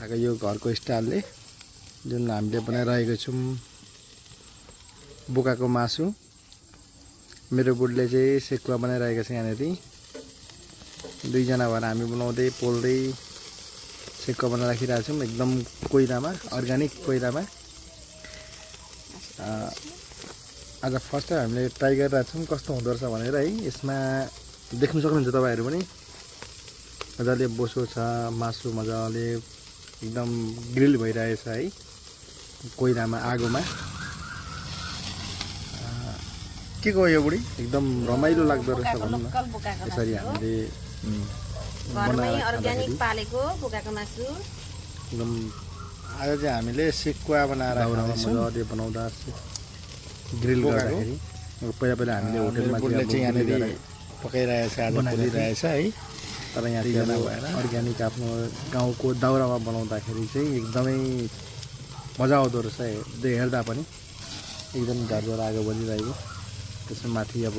आएको यो घरको स्टाइलले जुन हामीले बनाइरहेको छौँ बोकाको मासु। मेरो बुढीले चाहिँ सेकुवा बनाइरहेको छ यहाँनिर। दुईजना भएर हामी बनाउँदै पोल्दै सेकुवा बनाएर राखिरहेको छौँ एकदम कोइलामा, अर्ग्यानिक कोइलामा। आज फर्स्ट टाइम हामीले ट्राई गरिरहेको छौँ कस्तो हुँदो रहेछ भनेर है। यसमा देख्न सक्नुहुन्छ तपाईँहरू पनि मजाले बोसो छ, मासु मजाले एकदम ग्रिल भइरहेछ है कोइलामा, आगोमा। के को यो बुढी एकदम रमाइलो लाग्दो रहेछ भनौँ न। यसरी हामीले घरमै अर्ग्यानिक पालेको बोकाको मासु एकदम आज चाहिँ हामीले सेकुवा बनाएर मजाले बनाउँदा ग्रिल गर्दाखेरि पहिला पहिला हामीले होटेलमा चाहिँ यहाँनिर पकाइरहेछ, आज बनाइरहेछ है। तर यहाँ जना भएर अर्ग्यानिक आफ्नो गाउँको दाउरामा बनाउँदाखेरि चाहिँ एकदमै मजा आउँदो रहेछ हेर्दा पनि। एकदम झरझर आगो बलिरहेको, त्यसमा माथि अब